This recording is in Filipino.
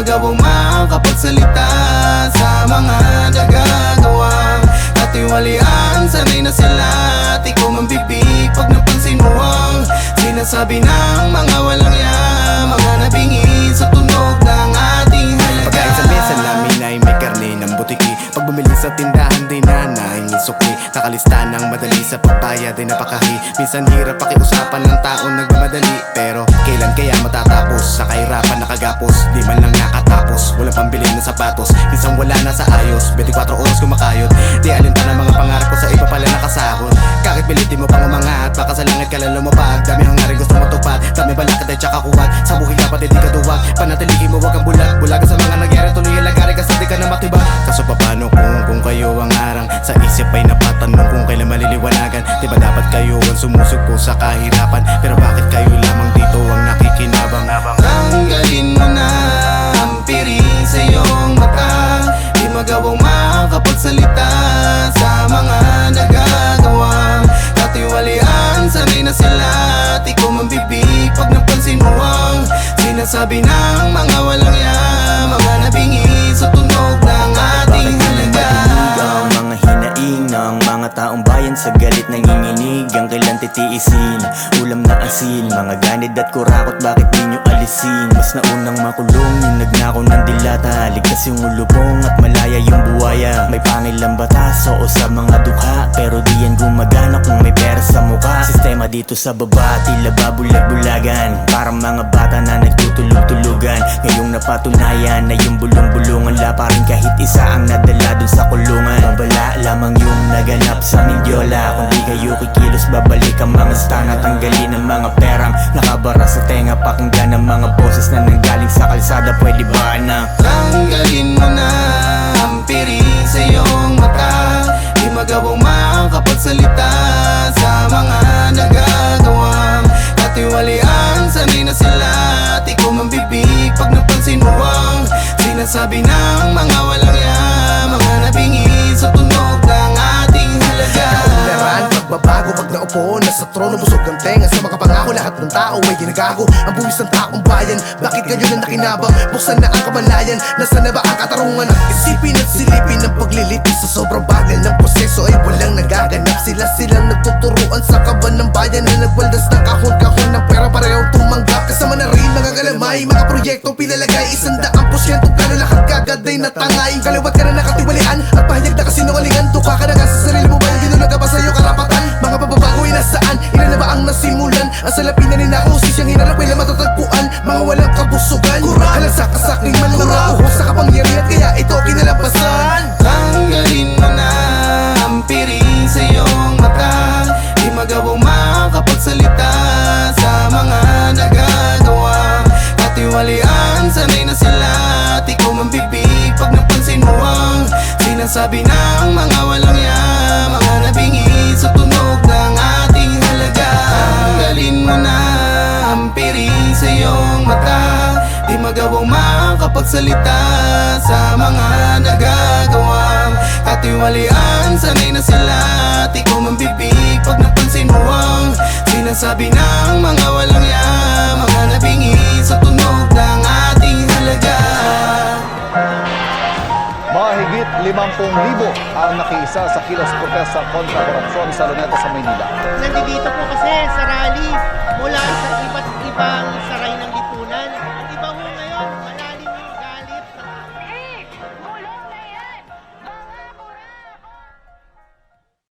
magawang makapagsalita sa mga nagagawang katiwalian. Sanay na sila at ikaw mambibig pag napansin mo ang sinasabi ng mga walang ya, mga nabingi sa tunog ng ating halaga. Pagkain sa mesa namin ay may karne ng butiki. Pag bumili sa tindahan di na nahingin sukli. Nakalista ng madali sa pagbayad ay napakahi. Minsan hirap pakiusapan ng taong nagmamadali. Pero kailan kaya matatapos? Sa kahirapan nakagapos, di man lang nakatapos. Walang pambili ng sapatos, minsan wala na sa ayos. 24 oras kumakayod, di alinta ng mga pangarap ko sa iba pala nakasahod. Kahit pilitin mo pang umangat, baka sa langit ka lang lumapag. Dami hangarin gusto matupad, dami balakad ay tsaka kuwag. Sa buhay dapat hindi ka duwag, panatilihin mo wag kang bulag. Bulagan sa mga nangyari, tuloy ang lagari ka sa di ka na matibag. Kaso paano kung kayo ang harang? Sa isip ay napatanong kung kailan maliliwanagan. Di ba dapat kayo ang sumusuko sa kahirapan? Pero bakit kayo lamang dito ang nakikinabang? Tanggalin mo na ang piri sa iyong mata. Di magawang makapagsalita sa mga nagagawang katiwalian. Sanay na sila at ikaw mambibig pag napansin mo ang sinasabi ng mga walang ya, mga nabingi sa tunog ng ating halaga. Ang mga hinaing ng mga taong bayan sa galit nanginginig. Ang kailan titiisin, ulam na asin, mga ganid at kurakot, bakit di nyo alisin? Mas naunang makulong yung nagnakaw ng dilata. Ligtas yung ulubong at malaya yung buwaya. May pangilang batas, oo sa mga dukha, pero di yan gumagana kung may pera sa mukha. Sistema dito sa baba, tila babulag-bulagan. Parang mga bata na nagtutulog-tulugan. Ngayong napatunayan na yung bulong-bulungan, wala pa rin kahit isa ang nadala dun sa kulungan. Babala lamang yung naganap sa Mindiola. Kung di kayo kikilos, babalik ang mga stan at tanggalin ang mga perang nakabara sa tenga. Pakinggan ang mga boses na nanggaling sa kalsada. Pwede ba na tanggalin mo na ang piri sa iyong mata? Di magawang makapagsalita sa mga nagagawang katiwalian. Sanay na sila at ikaw mambibig pag napansin mo ang sinasabi ng mga walang ya, mga nabingi sa tunog ng ating halaga. Kaunlaran, pagbabago pag naupo na sa trono, busog ang tenga sa mga pangako. Lahat ng tao ay ginagago ang buwis ng taong bayan. Bakit kayo na nakinabang? Buksan na ang kamalayan. Nasaan na ba ang katarungan? Isipin at silipin ang paglilitis sa sobrang bagal ng proseso ay walang nagaganap. Silang nagtuturuan sa kaban ng bayan na nagwaldas ng kahon-kahon ng pera parehong tumanggap. Kasama na rin mga galamay, mga proyektong pinalagay. 100% plano, lahat kagad ay natangay. Kaliwat ka na nakatiwalian at pahayag na kasinungalingan. Tuka ka na nga sa sarili mo ba? Ginulag ka ba sa'yo karapatan? Mga pababago ay nasaan? Ilan na ba ang nasimulan? Ang salapin na ninakaw, siyang hinarap ay matatagpuan. Mga walang kabusugan, halag sa aking malura, uhos sa kapangyarihan, kaya ito kinalabasan. Tanggalin mo na ang piri sa iyong mata. Di magawang makapagsalita sa mga nagagawang katiwalian. Sanay na sila at ikaw mambibig pag napansin mo ang sinasabi ng mga walang ya, mga nabingi sa tunog ng ating halaga. Tanggalin mo na ang piri sa iyong mata. Di magawang makapagsalita sa mga nagagawang katiwalian. Sanay na sila at ikaw mambibig pag napansin mo ang sinasabi ng mga walang ya, mga nabingi sa tunog ng ating halaga. Mahigit 50,000 ang nakiisa sa kilos protesta kontra korupsyon sa Luneta sa Maynila. Nandito po kasi sa rally